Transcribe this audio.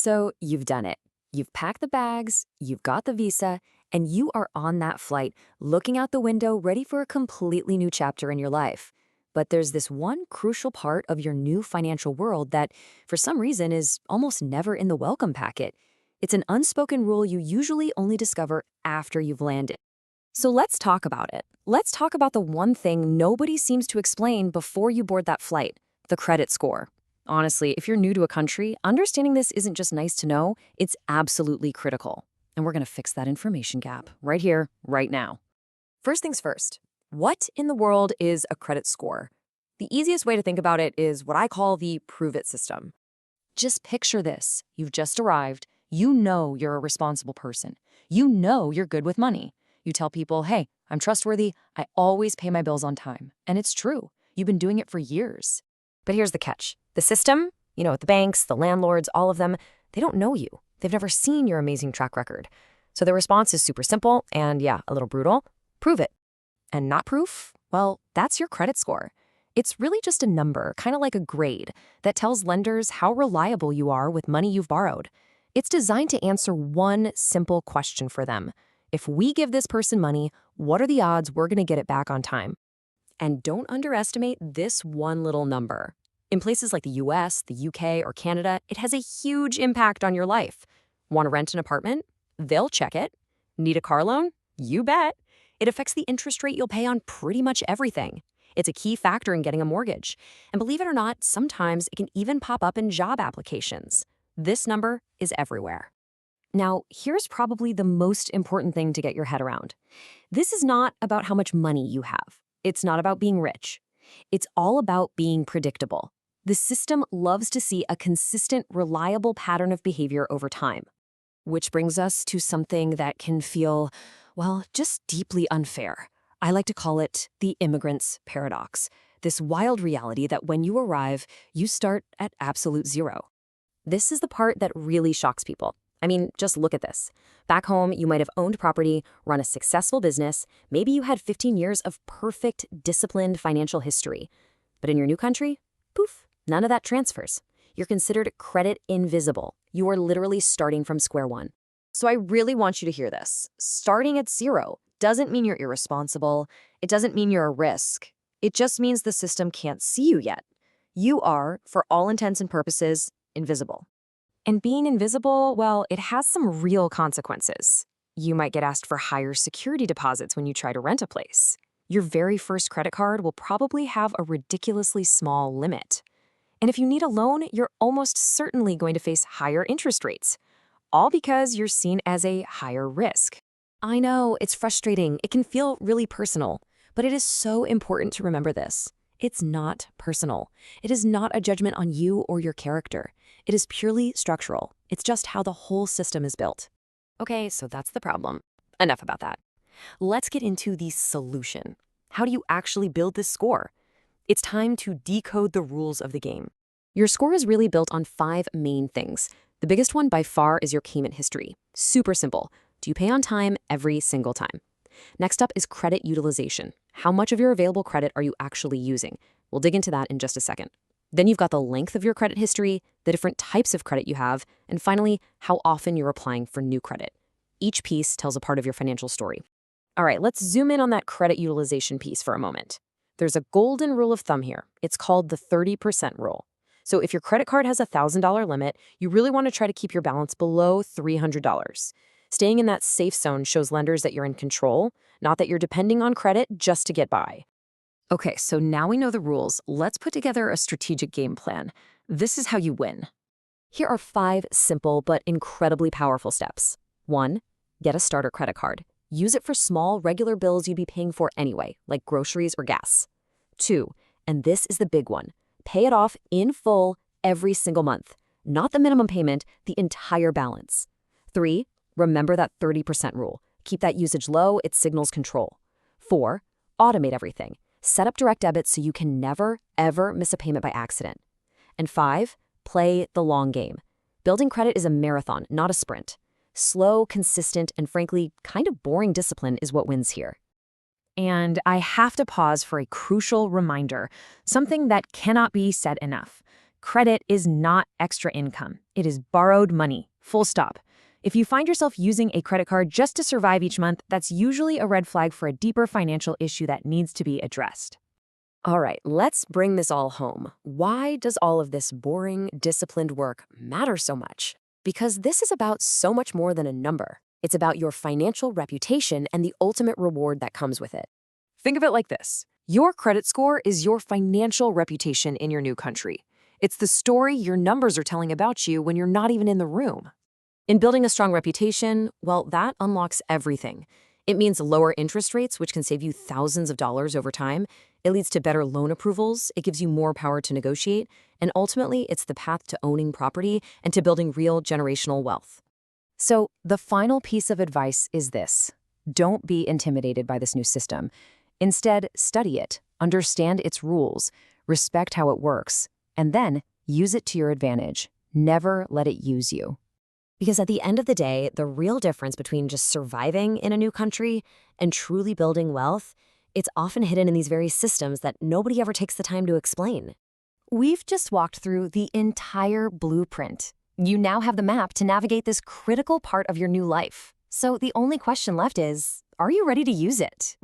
So you've done it. You've packed the bags, you've got the visa, and you are on that flight, looking out the window, ready for a completely new chapter in your life. But there's this one crucial part of your new financial world that, for some reason, is almost never in the welcome packet. It's an unspoken rule you usually only discover after you've landed. So let's talk about it. Let's talk about the one thing nobody seems to explain before you board that flight: the credit score. Honestly, if you're new to a country, understanding this isn't just nice to know, it's absolutely critical. And we're going to fix that information gap right here, right now. First things first, what in the world is a credit score? The easiest way to think about it is what I call the prove it system. Just picture this. You've just arrived. You know you're a responsible person. You know you're good with money. You tell people, hey, I'm trustworthy. I always pay my bills on time. And it's true. You've been doing it for years. But here's the catch. The system, the banks, the landlords, all of them, they don't know you. They've never seen your amazing track record. So the response is super simple and, yeah, a little brutal. Prove it. And not proof? Well, that's your credit score. It's really just a number, kind of like a grade, that tells lenders how reliable you are with money you've borrowed. It's designed to answer one simple question for them. If we give this person money, what are the odds we're going to get it back on time? And don't underestimate this one little number. In places like the US, the UK, or Canada, it has a huge impact on your life. Want to rent an apartment? They'll check it. Need a car loan? You bet. It affects the interest rate you'll pay on pretty much everything. It's a key factor in getting a mortgage. And believe it or not, sometimes it can even pop up in job applications. This number is everywhere. Now, here's probably the most important thing to get your head around. This is not about how much money you have. It's not about being rich. It's all about being predictable. The system loves to see a consistent, reliable pattern of behavior over time. Which brings us to something that can feel, well, just deeply unfair. I like to call it the immigrant's paradox. This wild reality that when you arrive, you start at absolute zero. This is the part that really shocks people. I mean, just look at this. Back home, you might have owned property, run a successful business. Maybe you had 15 years of perfect, disciplined financial history. But in your new country, poof, none of that transfers. You're considered credit invisible. You are literally starting from square one. So I really want you to hear this. Starting at zero doesn't mean you're irresponsible. It doesn't mean you're a risk. It just means the system can't see you yet. You are, for all intents and purposes, invisible. And being invisible, well, it has some real consequences. You might get asked for higher security deposits when you try to rent a place. Your very first credit card will probably have a ridiculously small limit. And if you need a loan, you're almost certainly going to face higher interest rates, all because you're seen as a higher risk. I know, it's frustrating. It can feel really personal, but it is so important to remember this. It's not personal. It is not a judgment on you or your character. It is purely structural. It's just how the whole system is built. Okay, so that's the problem. Enough about that. Let's get into the solution. How do you actually build this score? It's time to decode the rules of the game. Your score is really built on 5 main things. The biggest one by far is your payment history. Super simple. Do you pay on time every single time? Next up is credit utilization. How much of your available credit are you actually using? We'll dig into that in just a second. Then you've got the length of your credit history, the different types of credit you have, and finally, how often you're applying for new credit. Each piece tells a part of your financial story. All right, let's zoom in on that credit utilization piece for a moment. There's a golden rule of thumb here. It's called the 30% rule. So if your credit card has a $1,000 limit, you really want to try to keep your balance below $300. Staying in that safe zone shows lenders that you're in control, not that you're depending on credit just to get by. Okay, so now we know the rules. Let's put together a strategic game plan. This is how you win. Here are 5 simple but incredibly powerful steps. 1, get a starter credit card. Use it for small, regular bills you'd be paying for anyway, like groceries or gas. 2, and this is the big one, pay it off in full every single month. Not the minimum payment, the entire balance. 3, remember that 30% rule. Keep that usage low, it signals control. 4, automate everything. Set up direct debit so you can never, ever miss a payment by accident. And 5, play the long game. Building credit is a marathon, not a sprint. Slow, consistent, and frankly, kind of boring discipline is what wins here. And I have to pause for a crucial reminder, something that cannot be said enough. Credit is not extra income. It is borrowed money. Full stop. If you find yourself using a credit card just to survive each month, that's usually a red flag for a deeper financial issue that needs to be addressed. All right, let's bring this all home. Why does all of this boring, disciplined work matter so much? Because this is about so much more than a number. It's about your financial reputation and the ultimate reward that comes with it. Think of it like this. Your credit score is your financial reputation in your new country. It's the story your numbers are telling about you when you're not even in the room. In building a strong reputation, well, that unlocks everything. It means lower interest rates, which can save you thousands of dollars over time. It leads to better loan approvals. It gives you more power to negotiate. And ultimately, it's the path to owning property and to building real generational wealth. So the final piece of advice is this. Don't be intimidated by this new system. Instead, study it, understand its rules, respect how it works, and then use it to your advantage. Never let it use you. Because at the end of the day, the real difference between just surviving in a new country and truly building wealth, it's often hidden in these very systems that nobody ever takes the time to explain. We've just walked through the entire blueprint. You now have the map to navigate this critical part of your new life. So the only question left is, are you ready to use it?